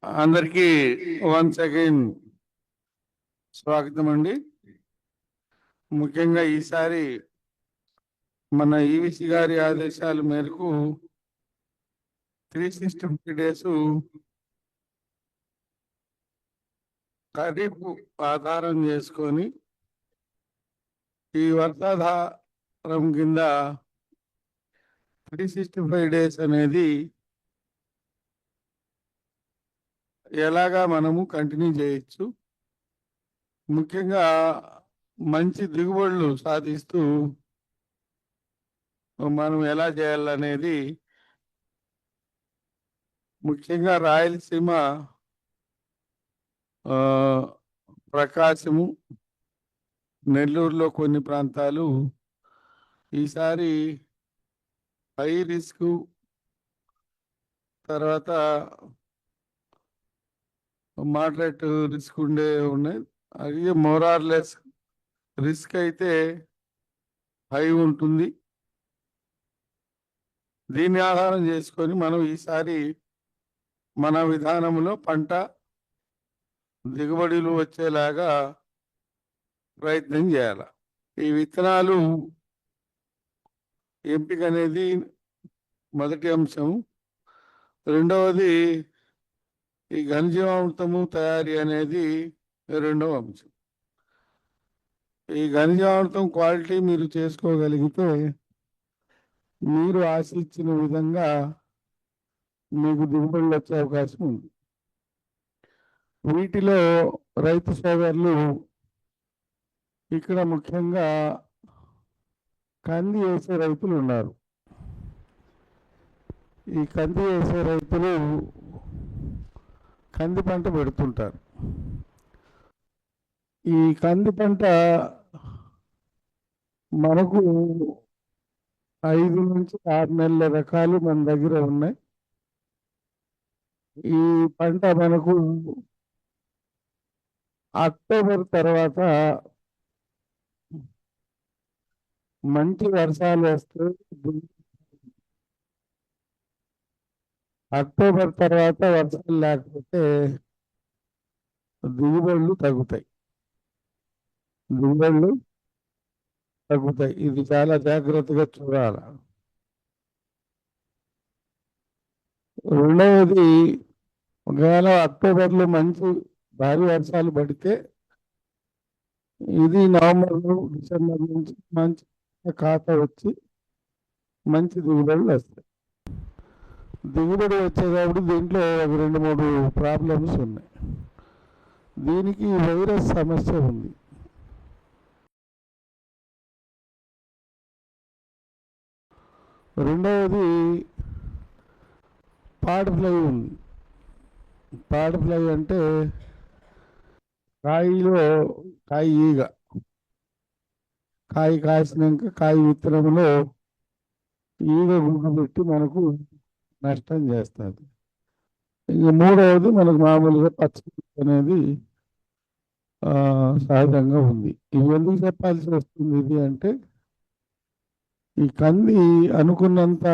అందరికీ once again స్వాగతం అండి. ముఖ్యంగా ఈసారి మన ఈవీసీ గారి ఆదేశాల మేరకు 365 days ఖరీఫ్ ఆధారం చేసుకొని ఈ వర్షాధారం కింద 365 days అనేది ఎలాగా మనము కంటిన్యూ చేయొచ్చు, ముఖ్యంగా మంచి దిగుబడులు సాధిస్తూ మనం ఎలా చేయాలనేది, ముఖ్యంగా రాయలసీమ, ప్రకాశము, నెల్లూరులో కొన్ని ప్రాంతాలు ఈసారి హై రిస్క్, తర్వాత మోడరేట్ రిస్క్ ఉన్నాయి. అది మోరార్లెస్ రిస్క్ అయితే హై ఉంటుంది. దీన్ని ఆధారం చేసుకొని మనం ఈసారి మన విధానంలో పంట దిగుబడులు వచ్చేలాగా ప్రయత్నం చేయాలి. ఈ విత్తనాలు ఎంపిక అనేది మొదటి అంశం. రెండవది ఈ ఘనజీవామృతము తయారీ అనేది రెండవ అంశం. ఈ ఘనజీవామృతం క్వాలిటీ మీరు చేసుకోగలిగితే మీరు ఆశించిన విధంగా మీకు దిగుబడులు వచ్చే అవకాశం ఉంది. వీటిలో రైతు సోదరులు ఇక్కడ ముఖ్యంగా కంది వేసే రైతులు ఉన్నారు. ఈ కంది వేసే రైతులు కంది పంట పెడుతుంటారు. ఈ కంది పంట మనకు 5 నుంచి 6 నెలల రకాలు మన దగ్గర ఉన్నాయి. ఈ పంట మనకు అక్టోబర్ తర్వాత మంచి వర్షాలు వస్తే, అక్టోబర్ తర్వాత వర్షాలు లేకపోతే దిగుబడులు తగ్గుతాయి. ఇది చాలా జాగ్రత్తగా చూడాలి. రెండవది, ఒకవేళ అక్టోబర్లో మంచి భారీ వర్షాలు పడితే ఇది నవంబర్ డిసెంబర్ నుంచి మంచి ఖాతా వచ్చి మంచి దిగుబడులు వస్తాయి. దిగుబడి వచ్చేటప్పుడు దీంట్లో ఒక 2-3 ప్రాబ్లమ్స్ ఉన్నాయి. దీనికి వైరస్ సమస్య ఉంది. రెండవది పాడ్ ఫ్లై ఉంది. పాడ్ ఫ్లై అంటే కాయ ఈగ కాసినాక కాయ విత్తనంలో ఈగ గుడ్డు పెట్టి మనకు నష్టం చేస్తుంది. ఇంక మూడవది మనకు మామూలుగా పచ్చడి అనేది సహజంగా ఉంది. ఇవి ఎందుకు చెప్పాల్సి వస్తుంది ఇది అంటే, ఈ కంది అనుకున్నంత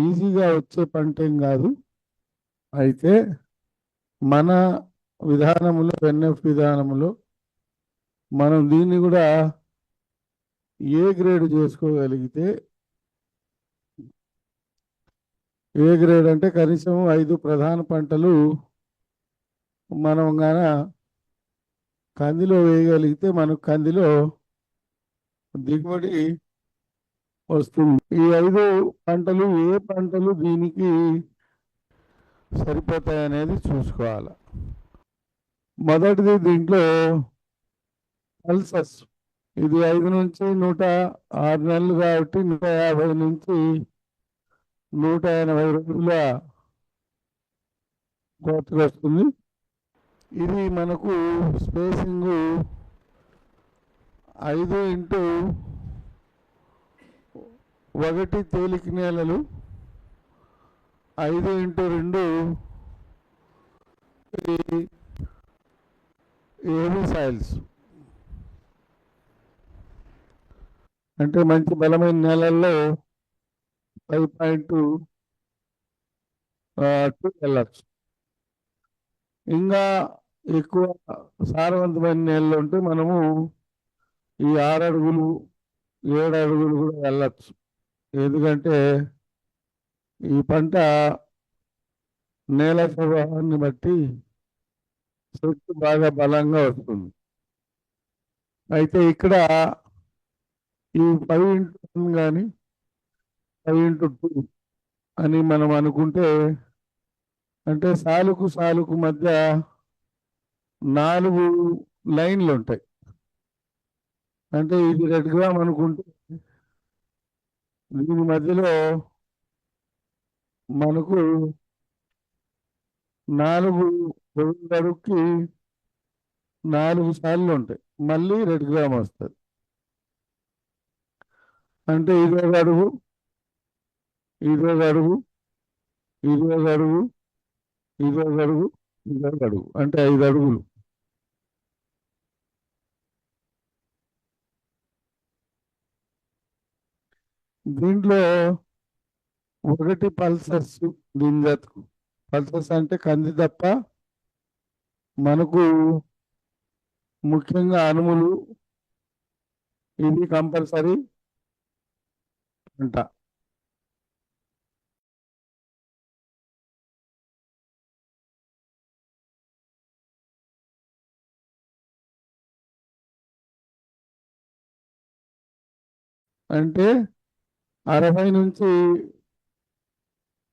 ఈజీగా వచ్చే పంట ఏం కాదు. అయితే మన విధానంలో, ఎన్ఎఫ్ విధానంలో మనం దీన్ని కూడా ఏ గ్రేడ్ చేసుకోగలిగితే, ఏ గ్రేడ్ అంటే కనీసం 5 ప్రధాన పంటలు మనం గాన కందిలో వేయగలిగితే మనకు కందిలో దిగుబడి వస్తుంది. ఈ 5 పంటలు ఏ పంటలు దీనికి సరిపోతాయనేది చూసుకోవాలి. మొదటిది దీంట్లో పల్సస్. ఇది 5 నుంచి 106 నెలలు కాబట్టి 150 నుంచి 180 రోజుల కోతకు వస్తుంది. ఇది మనకు స్పేసింగ్ 5x1 తేలిక నేలలు, 5x2 హెవీ సాయిల్స్. అంటే మంచి బలమైన నేలల్లో 5.2 వెళ్ళచ్చు. ఇంకా ఎక్కువ సారవంతమైన నేలలు ఉంటే మనము ఈ 6 అడుగులు 7 అడుగులు కూడా వెళ్ళచ్చు. ఎందుకంటే ఈ పంట నేల స్వభావాన్ని బట్టి చెట్టు బాగా బలంగా వస్తుంది. అయితే ఇక్కడ ఈ 5x1 కానీ 5x2 అని మనం అనుకుంటే, అంటే సాలుకు సాలుకు మధ్య 4 లైన్లు ఉంటాయి. అంటే ఇది 2 గ్రామ్ అనుకుంటే దీని మధ్యలో మనకు 4 అడుగుకి 4 సార్లు ఉంటాయి. మళ్ళీ 2 గ్రామ్ వస్తుంది. అంటే ఇది ఒక అడుగు, ఇది ఒక అడుగు, ఇది ఒక అడుగు, ఇది ఒక అడుగు, ఇది ఒక అడుగు, అంటే 5 అడుగులు. దీంట్లో ఒకటి పల్సర్స్, దీని జతకు పల్సర్స్ అంటే కంది తప్ప మనకు ముఖ్యంగా అనుములు ఇది కంపల్సరీ పంట. అంటే 60 నుంచి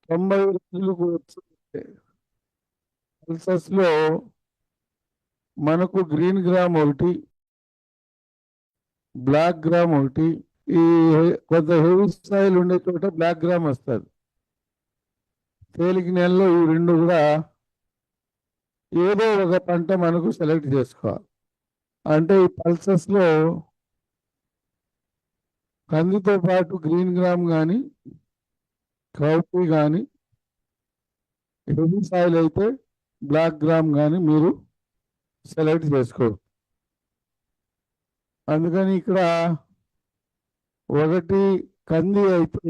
90 రోజులకు వచ్చే పల్సర్స్ లో మనకు గ్రీన్ గ్రామ్ ఒకటి, బ్లాక్ గ్రామ్ ఒకటి, ఈ కొంత హెవీ సాయిల్ ఉండే చోట బ్లాక్ గ్రామ్ వస్తుంది. తేలిక నెలలో ఈ రెండు కూడా ఏదో ఒక పంట మనకు సెలెక్ట్ చేసుకోవాలి. అంటే ఈ పల్సెస్ లో కందితో పాటు గ్రీన్ గ్రామ్ కానీ కౌపీ కానీ, హెవీ సాయిల్ అయితే బ్లాక్ గ్రామ్ కానీ మీరు సెలెక్ట్ చేసుకోవచ్చు. అందుకని ఇక్కడ ఒకటి కంది అయితే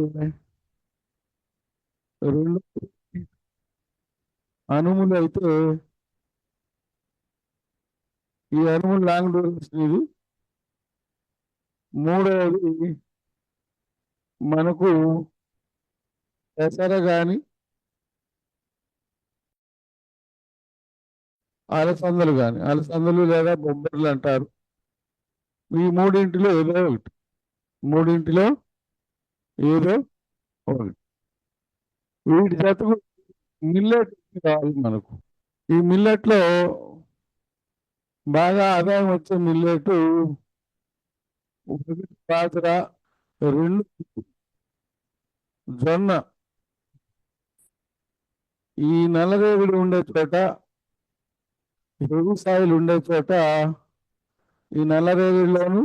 2 అనుములు అయితే ఈ అనుములు లాంగ్ డ్యూరేషన్ ఇది. 3వది మనకు పెసర కానీ అలసందలు కానీ, అలసందలు లేదా బొబ్బర్లు అంటారు. ఈ మూడింటిలో ఏదో ఒకటి, మూడింటిలో ఏదో ఒకటి. వీటి జతకు మిల్లెట్ కావాలి మనకు. ఈ మిల్లెట్ లో బాగా ఆదాయం వచ్చే మిల్లెట్ ఒకటి బాజర, 2 జొన్న. ఈ నల్లరేగడి ఉండే చోట, హెవీ సాయిల్ ఉండే చోట ఈ నల్లరేగడిలోను,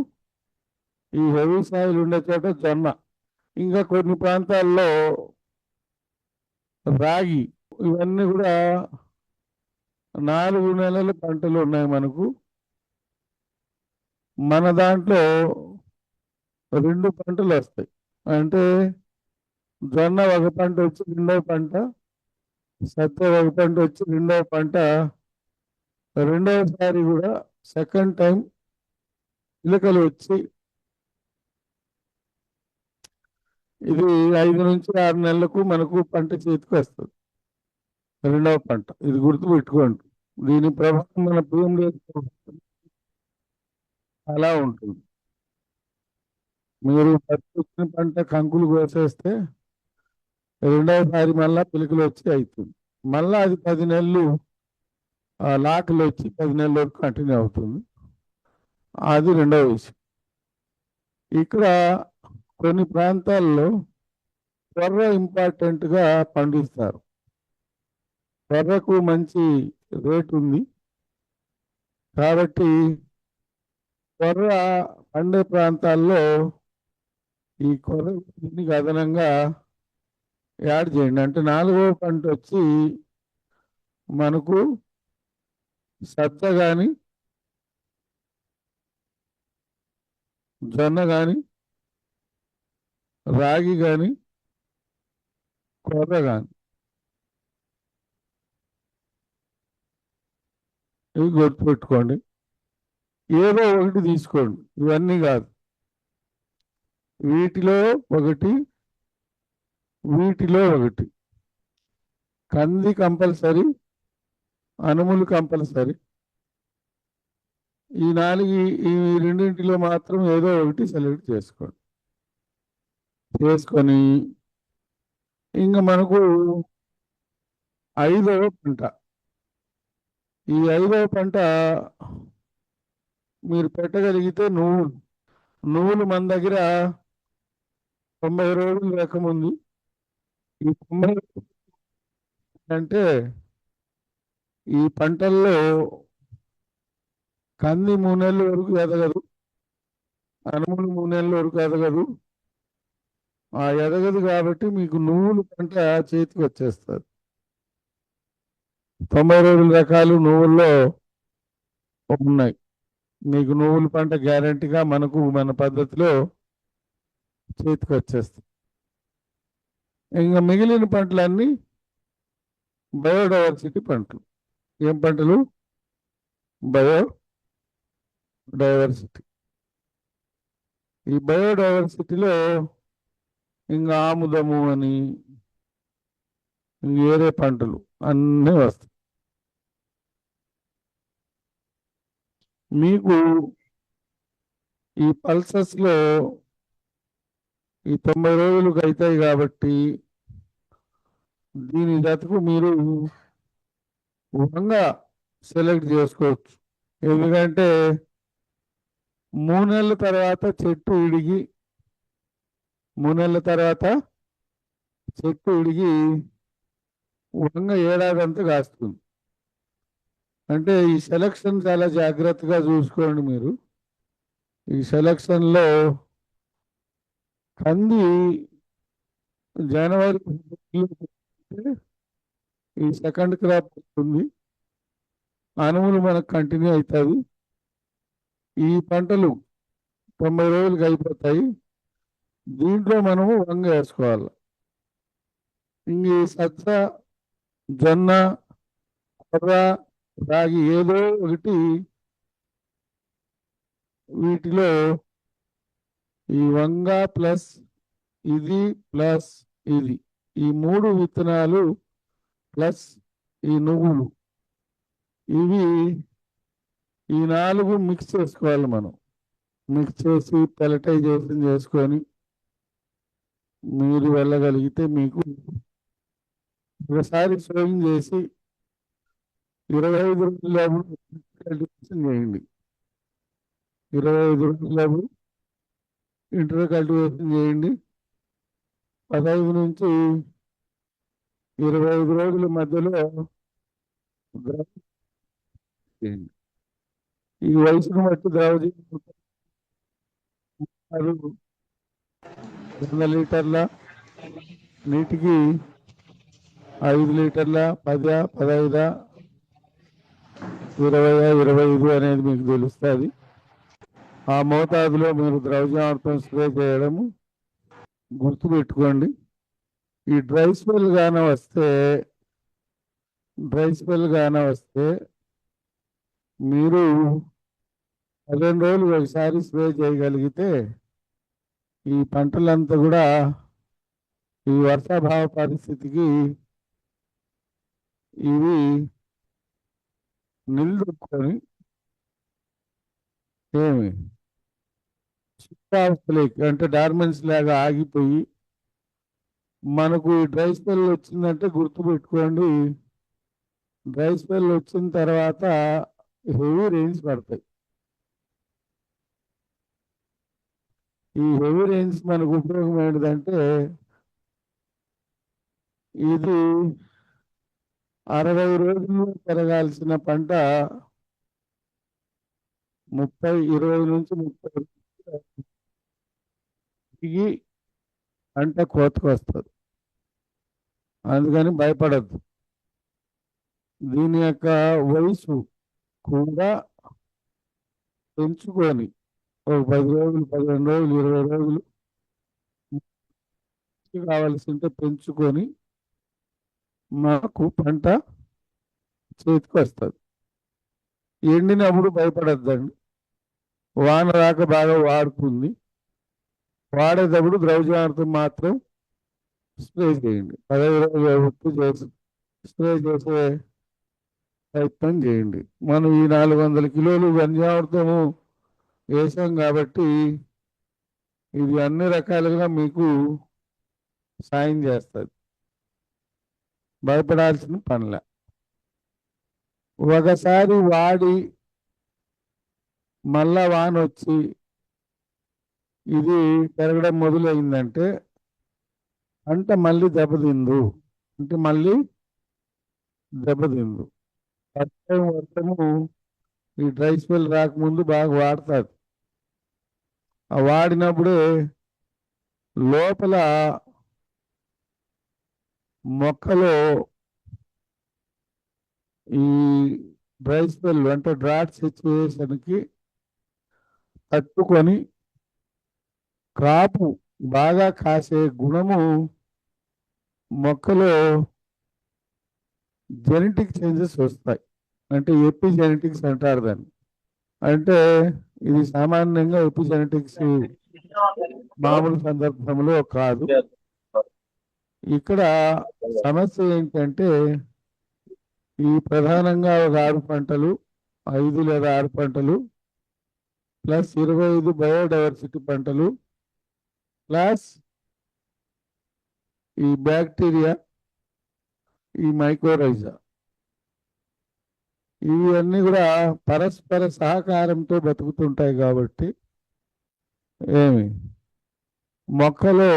ఈ హెవీ సాయిల్ ఉండే చోట జొన్న. ఇంకా కొన్ని ప్రాంతాల్లో రాగి. ఇవన్నీ కూడా 4 నెలల పంటలు ఉన్నాయి మనకు. మన దాంట్లో 2 పంటలు వస్తాయి. అంటే జొన్న ఒక పంట వచ్చి రెండవ పంట, సద్ద ఒక పంట వచ్చి రెండవ పంట. రెండవసారి కూడా సెకండ్ టైం పిలకలు వచ్చి ఇది 5 నుంచి 6 నెలలకు మనకు పంట చేతికి వస్తుంది. రెండవ పంట ఇది గుర్తు పెట్టుకోండి. దీని ప్రభావం మన పిఎం అలా ఉంటుంది. మీరు వచ్చిన పంట కంకులు కోసేస్తే రెండవసారి మళ్ళా పిలకలు వచ్చి అవుతుంది. మళ్ళా అది 10 నెలలు లాకులు వచ్చి 10 నెలల వరకు కంటిన్యూ అవుతుంది. అది రెండవ విషయం. ఇక్కడ కొన్ని ప్రాంతాల్లో కొర్ర ఇంపార్టెంట్ గా పండిస్తారు. కొర్రకు మంచి రేటు ఉంది కాబట్టి కొర్ర పండే ప్రాంతాల్లో ఈ కొర్ర దీనికి అదనంగా యాడ్ చేయండి. అంటే 4వ పంట వచ్చి మనకు సజ్జ కానీ, జొన్న కానీ, రాగి కానీ, కొర్ర కానీ. ఇవి గుర్తుపెట్టుకోండి. ఏదో ఒకటి తీసుకోండి, ఇవన్నీ కాదు. వీటిలో ఒకటి, వీటిలో ఒకటి. కంది కంపల్సరీ, అనుములు కంపల్సరీ. ఈ నాలుగు, ఈ రెండింటిలో మాత్రం ఏదో ఒకటి సెలెక్ట్ చేసుకోండి. చేసుకొని ఇంకా మనకు 5వ పంట. ఈ 5వ పంట మీరు పెట్టగలిగితే నువ్వులు. నువ్వులు మన దగ్గర 90 రోజులు రకం ఉంది. ఈ 90 అంటే ఈ పంటల్లో కంది 3 నెలల వరకు ఎదగదు, అనుములు 3 నెలల వరకు ఎదగదు. ఆ ఎదగదు కాబట్టి మీకు నువ్వులు పంట చేతికి వచ్చేస్తుంది. 90 రోజుల రకాలు నువ్వుల్లో ఉన్నాయి. మీకు నువ్వుల పంట గ్యారంటీగా మనకు మన పద్ధతిలో చేతికి వచ్చేస్తుంది. ఇంకా మిగిలిన పంటలన్నీ బయోడైవర్సిటీ పంటలు. ఏం పంటలు? బయోడైవర్సిటీ. ఈ బయోడైవర్సిటీలో ఇంకా ఆముదము అని వేరే పంటలు అన్నీ వస్తాయి. మీకు ఈ పల్సస్లో ఈ 90 రోజులకు అవుతాయి కాబట్టి దీని జతకు మీరు వంగ సెలెక్ట్ చేసుకోవచ్చు. ఎందుకంటే 3 నెలల తర్వాత చెట్టు ఇడిగి 3 నెలల తర్వాత చెట్టు ఇడిగి వంగ ఏడాదంతా కాస్తుంది. అంటే ఈ సెలక్షన్ చాలా జాగ్రత్తగా చూసుకోండి మీరు. ఈ సెలక్షన్లో కంది జనవరి ఈ సెకండ్ క్రాప్ వస్తుంది, అనుములు మనకు కంటిన్యూ అవుతుంది. ఈ పంటలు 90 రోజులకి అయిపోతాయి. దీంట్లో మనము వంగ వేసుకోవాలి. ఇంక ఈ సజ్జ, జొన్న, కొర్ర, రాగి ఏదో ఒకటి వీటిలో ఈ వంగ ప్లస్ ఇది ప్లస్ ఇది, ఈ 3 విత్తనాలు ప్లస్ ఈ నువ్వులు, ఇవి ఈ 4 మిక్స్ చేసుకోవాలి మనం. మిక్స్ చేసి పెలటైజేషన్ చేసుకొని మీరు వెళ్ళగలిగితే మీకు ఒకసారి సోయింగ్ చేసి 25 రోజుల కల్టివేషన్ చేయండి. 25 రోజుల ఇంటర్ కల్టివేషన్ చేయండి. 15 నుంచి 25 రోజుల మధ్యలో చేయండి. ఈ వయసును బట్టి ద్రవజీ 100 లీటర్ల నీటికి 5 లీటర్ల, 10, 15, 20, 25 అనేది మీకు తెలుస్తుంది. ఆ మోతాదులో మీరు ద్రవజామృతం స్ప్రే చేయడము గుర్తుపెట్టుకోండి. ఈ డ్రై స్పెల్ గాన వస్తే మీరు 15 రోజులు ఒకసారి స్ప్రే చేయగలిగితే ఈ పంటలంతా కూడా ఈ వర్షాభావ పరిస్థితికి ఇవి నిలదొక్కుని ఏమి శుద్ధావస్థలోకి అంటే డార్మెన్స్ లాగా ఆగిపోయి మనకు ఈ డ్రై స్పెల్ వచ్చిందంటే గుర్తుపెట్టుకోండి. డ్రై స్పెల్ వచ్చిన తర్వాత హెవీ రెయిన్స్ పడతాయి. ఈ హెవీ రెయిన్స్ మనకు ఉపయోగం ఏంటిదంటే ఇది 60 రోజులు పెరగాల్సిన పంట 20 నుంచి 30 దిగి పంట కోతకు వస్తుంది. అందుకని భయపడద్దు. దీని యొక్క వయసు కూడా పెంచుకొని ఒక 10 రోజులు, 15 రోజులు, 20 రోజులు కావాల్సింటే పెంచుకొని మాకు పంట చేతికి వస్తుంది. ఎండినప్పుడు భయపడద్దండి. వాన రాక బాగా వాడుతుంది. వాడేటప్పుడు ద్రవజామృతం మాత్రం స్ప్రే చేయండి. 15 రోజులు ఉప్పు చేసి స్ప్రే చేసే ప్రయత్నం చేయండి. మనం ఈ 400 కిలోలు ఘనజామృతము వేసాం కాబట్టి ఇది అన్ని రకాలుగా మీకు సాయం చేస్తుంది. భయపడాల్సిన పనిలే. ఒకసారి వాడి మళ్ళా వాన వచ్చి ఇది పెరగడం మొదలైందంటే పంట మళ్ళీ దెబ్బతిందు. అంటే మళ్ళీ దెబ్బతిందు. ఫస్ట్ టైం వర్షము ఈ డ్రై స్పెల్ రాకముందు బాగా వాడతారు. ఆ వాడినప్పుడే లోపల మొక్కలో ఈ డ్రై స్పెల్ అంటే డ్రాట్ సిచ్యువేషన్కి తట్టుకొని క్రాపు బాగా కాసే గుణము మొక్కలో జెనెటిక్ చేంజెస్ వస్తాయి. అంటే ఎపిజెనెటిక్స్ అంటారు దాన్ని. అంటే ఇది సామాన్యంగా ఎపిజెనెటిక్స్ మామూలు సందర్భంలో కాదు. ఇక్కడ సమస్య ఏంటంటే ఈ ప్రధానంగా ఒక 6 పంటలు, 5 లేదా 6 పంటలు ప్లస్ 25 బయోడైవర్సిటీ పంటలు ప్లస్ ఈ బ్యాక్టీరియా, ఈ మైక్రోరైజా, ఇవన్నీ కూడా పరస్పర సహకారంతో బతుకుతుంటాయి కాబట్టి ఏమి మొక్కలో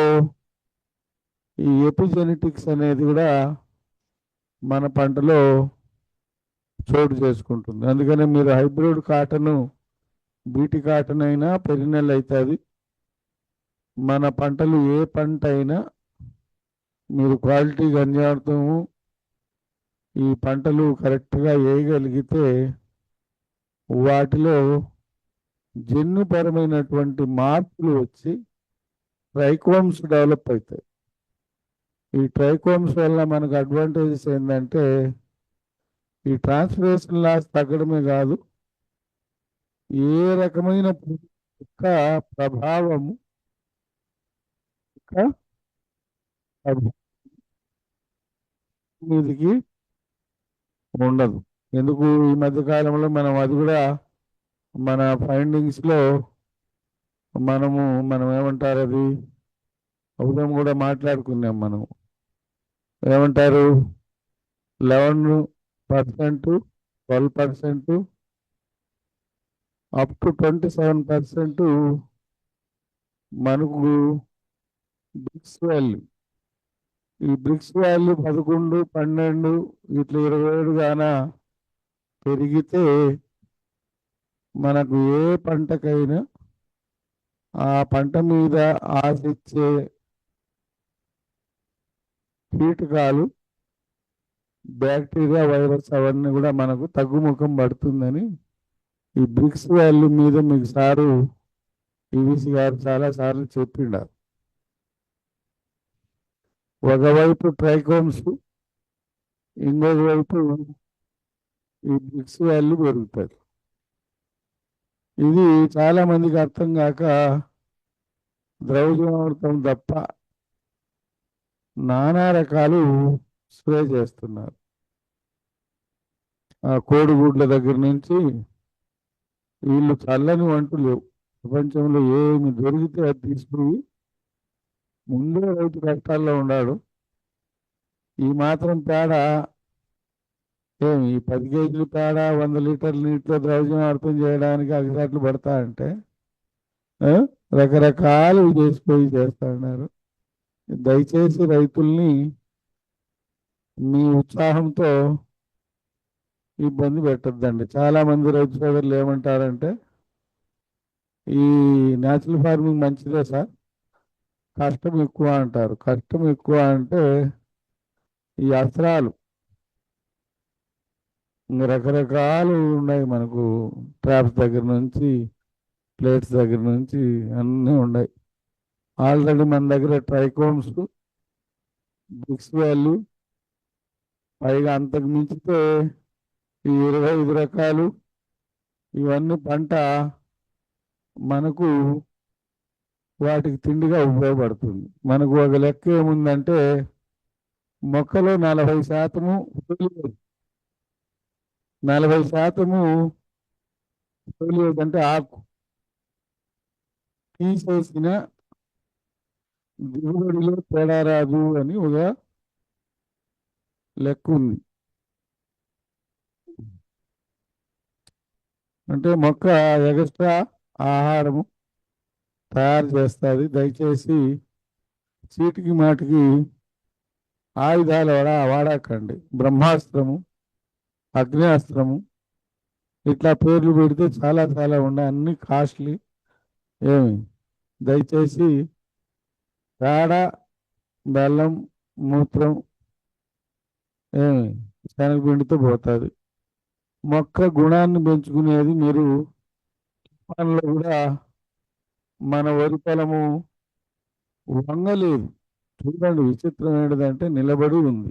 ఈ ఎపిజెనెటిక్స్ అనేది కూడా మన పంటలో చోటు చేసుకుంటుంది. అందుకని మీరు హైబ్రిడ్ కాటను, బీటీ కాటన్ అయినా పెరినెల్ అవుతుంది. మన పంటలు ఏ పంట అయినా మీరు క్వాలిటీ ఘనజామృతము ఈ పంటలు కరెక్ట్గా వేయగలిగితే వాటిలో జన్యుపరమైనటువంటి మార్పులు వచ్చి ట్రైకోమ్స్ డెవలప్ అవుతాయి. ఈ ట్రైకోమ్స్ వల్ల మనకు అడ్వాంటేజెస్ ఏంటంటే ఈ ట్రాన్స్పిరేషన్ లాస్ తగ్గడమే కాదు, ఏ రకమైన యొక్క ప్రభావము మీదికి ఉండదు. ఎందుకు ఈ మధ్య కాలంలో మనం అది కూడా మన ఫైండింగ్స్లో మనం ఏమంటారు, అది ఉదయం కూడా మాట్లాడుకున్నాం. మనం ఏమంటారు, 11%, 12%, అప్ టు 27% మనకు బ్రిక్స్ వాల్యూ. ఈ బ్రిక్స్ వాల్యూ 11, 12 ఇట్లా 27 గాన పెరిగితే మనకు ఏ పంటకైనా ఆ పంట మీద ఆశించే కీటకాలు, బ్యాక్టీరియా, వైరస్ అవన్నీ కూడా మనకు తగ్గుముఖం పడుతుందని ఈ బ్రిక్స్ వాల్యూ మీద మీకు సారు ఈవీసీ గారు చాలాసార్లు చెప్పిండారు. ఒకవైపు ట్రైకోమ్స్, ఇంకొక వైపు ఈ బ్రిక్స్ వాల్యూ పెరుగుతాయి. ఇది చాలా మందికి అర్థం కాక ద్రవజామృతం తప్ప నానా రకాలు స్ప్రే చేస్తున్నారు. ఆ కోడిగుడ్ల దగ్గర నుంచి వీళ్ళు చల్లని వంటలు లేవు. ప్రపంచంలో ఏమి దొరికితే అది తీసుకుని ముందే రైతు కష్టాల్లో ఉన్నాడు. ఈ మాత్రం పేడ ఏమి 10 కేజీలు పేడ 100 లీటర్ల నీటిలో ద్రవజామృతం చేయడానికి అగసాట్లు పడతా అంటే రకరకాలు చేసిపోయి చేస్తా ఉన్నారు. దయచేసి రైతుల్ని మీ ఉత్సాహంతో ఇబ్బంది పెట్టద్దండి. చాలా మంది రైతు సోదరులు ఏమంటారంటే ఈ న్యాచురల్ ఫార్మింగ్ మంచిదే సార్, కష్టం ఎక్కువ అంటారు. కష్టం ఎక్కువ అంటే ఈ అస్త్రాలు రకరకాలు ఉన్నాయి మనకు. ట్రాప్స్ దగ్గర నుంచి ప్లేట్స్ దగ్గర నుంచి అన్నీ ఉన్నాయి. ఆల్రెడీ మన దగ్గర ట్రైకోమ్స్, బ్రిక్స్ వాల్యూ, పైగా అంతకు మించితే ఈ 25 రకాలు ఇవన్నీ పంట మనకు వాటికి తిండిగా ఉపయోగపడుతుంది. మనకు ఒక లెక్క ఏముందంటే మొక్కలో 40% 40% అంటే ఆకు తీసేసిన దిగుబడిలో తేడా రాదు అని ఒక లెక్క ఉంది. అంటే మొక్క ఎక్స్ట్రా ఆహారము తయారు చేస్తుంది. దయచేసి చీటికి మాటికి ఆయుధాలు వాడకండి. బ్రహ్మాస్త్రము, అగ్నేస్త్రము ఇట్లా పేర్లు పెడితే చాలా చాలా ఉన్నాయి, అన్ని కాస్ట్లీ. ఏమి దయచేసి పేడ, బెల్లం, మూత్రం ఏమి శనగపిండితో పోతుంది. మొక్క గుణాన్ని పెంచుకునేది మీరు తుఫాన్లో కూడా మన వరి పొలము వంగలేదు. చూడండి, విచిత్రం ఏంటిదంటే నిలబడి ఉంది.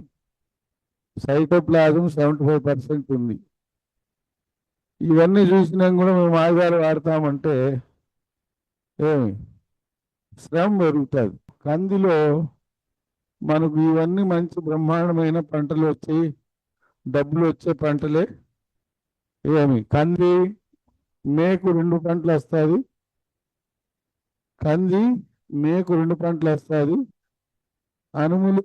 సైటోప్లాజం 75% ఉంది. ఇవన్నీ చూసినా కూడా మేము ఆయుధాలు వాడతామంటే ఏమి శ్రమ పెరుగుతుంది. కందిలో మనకు ఇవన్నీ మంచి బ్రహ్మాండమైన పంటలు వచ్చి డబ్బులు వచ్చే పంటలే. ఏమి కంది మేకు 2 పంటలు వస్తుంది. కంది మేకు 2 పంటలు వస్తుంది. అనుములు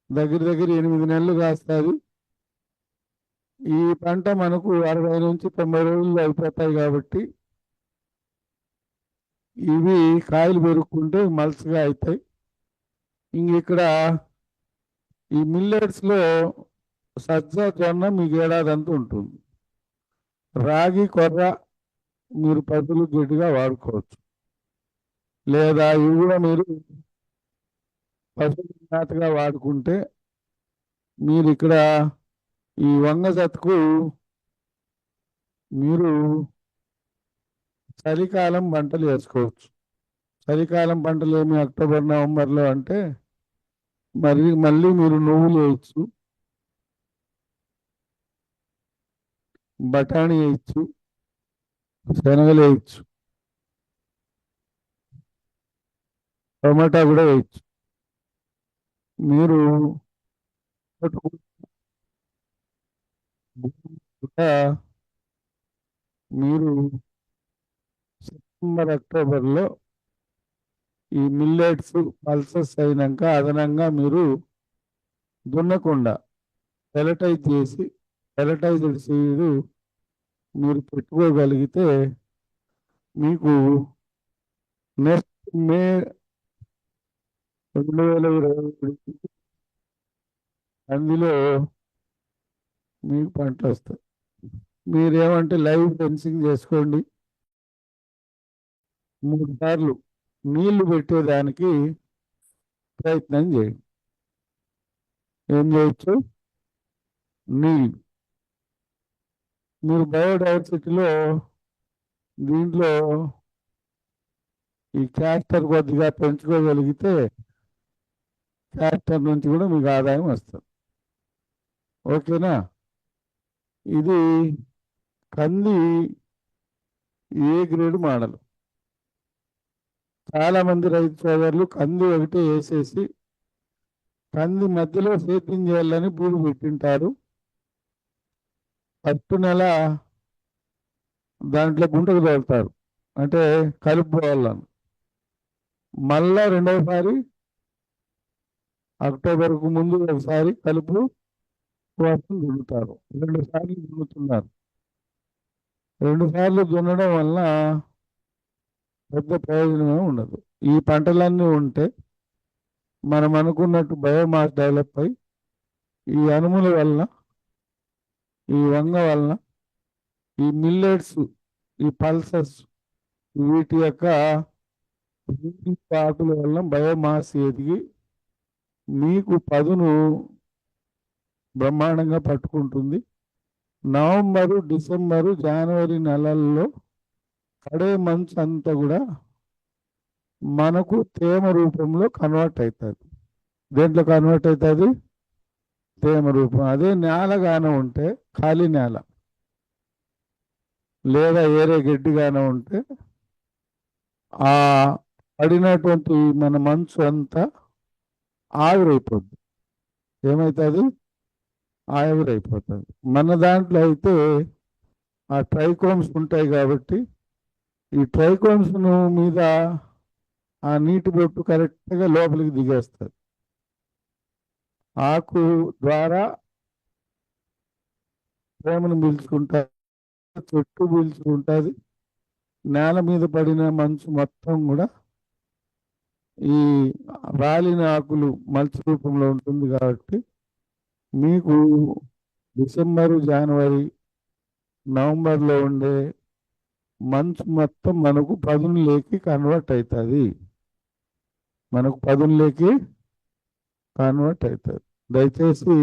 దగ్గర దగ్గర 8 నెలలు కాస్తుంది. ఈ పంట మనకు 60 నుంచి 90 రోజులు అయిపోతాయి. కాబట్టి ఇవి కాయలు పెరుక్కుంటే మల్స్గా అవుతాయి. ఇక్కడ ఈ మిల్లెట్స్లో సజ్జ, జొన్న మీకు ఏడాదంతా ఉంటుంది. రాగి, కొర్ర మీరు పదులు గడ్డిగా వాడుకోవచ్చు. లేదా ఇవి కూడా మీరు పశువుల మేతగా వాడుకుంటే మీరు ఇక్కడ ఈ వంగ జతకు మీరు చలికాలం పంటలు వేసుకోవచ్చు. చలికాలం పంటలు ఏమి అక్టోబర్, నవంబర్లో అంటే మళ్ళీ మీరు నువ్వులు వేయచ్చు, బఠానీ వేయచ్చు, శనగలు వేయచ్చు, టమాటా కూడా వేయచ్చు. మీరు మీరు సెప్టెంబర్, అక్టోబర్లో ఈ మిల్లెట్స్ పల్సెస్ అయినాక అదనంగా మీరు దున్నకుండా పెలటైజ్ చేసి పెలటైజ్డ్ సీడ్ మీరు పెట్టుకోగలిగితే మీకు నెక్స్ట్ మే 2023 అందులో మీకు పంటలు వస్తాయి. మీరేమంటే లైవ్ ఫెన్సింగ్ చేసుకోండి. 3 సార్లు నీళ్లు పెట్టేదానికి ప్రయత్నం చేయండి. ఏం చేయొచ్చు? నీళ్ళు. మీరు బయోడైవర్సిటీలో దీంట్లో ఈ క్యాస్టర్ కొద్దిగా పెంచుకోగలిగితే క్యాస్టర్ నుంచి కూడా మీకు ఆదాయం వస్తుంది. ఓకేనా? ఇది కంది ఏ గ్రేడ్ మోడల్. చాలామంది రైతు సోదరులు కంది ఒకటి వేసేసి కంది మధ్యలో సేద్యం చేయాలని పూలు పెట్టింటారు. ఫస్ట్ నెల దాంట్లో గుంటకు తోలుతారు, అంటే కలుపుకోవాలని. మళ్ళా రెండవసారి అక్టోబర్కు ముందు ఒకసారి కలుపు కోసం దున్నుతారు. 2 సార్లు దున్నుతున్నారు. 2 సార్లు దున్నడం వలన పెద్ద ప్రయోజనమే ఉండదు. ఈ పంటలన్నీ ఉంటే మనం అనుకున్నట్టు బయోమాస్ డెవలప్ అయి ఈ అనుముల వలన, ఈ వంగ వలన, ఈ మిల్లెట్స్, ఈ పల్సెస్ వీటి యొక్క ఆకుల వలన బయోమాస్ ఎదిగి మీకు పదును బ్రహ్మాండంగా పట్టుకుంటుంది. నవంబరు, డిసెంబరు, జనవరి నెలల్లో పడే మంచు అంతా కూడా మనకు తేమ రూపంలో కన్వర్ట్ అవుతుంది. దేంట్లో కన్వర్ట్ అవుతుంది? తేమ రూపం. అదే నేలగానే ఉంటే ఖాళీ నేల, లేదా ఏరే గడ్డిగానే ఉంటే ఆ పడినటువంటి మన మంచు అంతా ఆవిరైపోద్ది. ఏమవుతుంది? ఆవిరైపోతుంది. మన దాంట్లో అయితే ఆ ట్రైకోమ్స్ ఉంటాయి కాబట్టి ఈ ట్రైకోమ్స్ మీద ఆ నీటి బొట్టు కరెక్ట్గా లోపలికి దిగేస్తుంది. ఆకు ద్వారా ప్రేమను పీల్చుకుంటుంది, చెట్టు పీల్చుకుంటుంది. నేల మీద పడిన మంచు మొత్తం కూడా ఈ రాలిన ఆకులు మల్చి రూపంలో ఉంటుంది కాబట్టి మీకు డిసెంబరు, జనవరి, నవంబర్లో ఉండే మంచు మొత్తం మనకు పదునులోకి కన్వర్ట్ అవుతుంది. మనకు పదునులోకి కన్వర్ట్ అవుతుంది. దయచేసి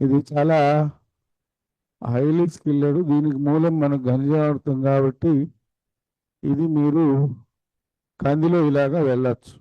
ఇది చాలా హైలీ స్కిల్డ్. దీనికి మూలం మనకు ఘనజామృతం కాబట్టి ఇది మీరు కందిలో ఇలాగా వెళ్ళచ్చు.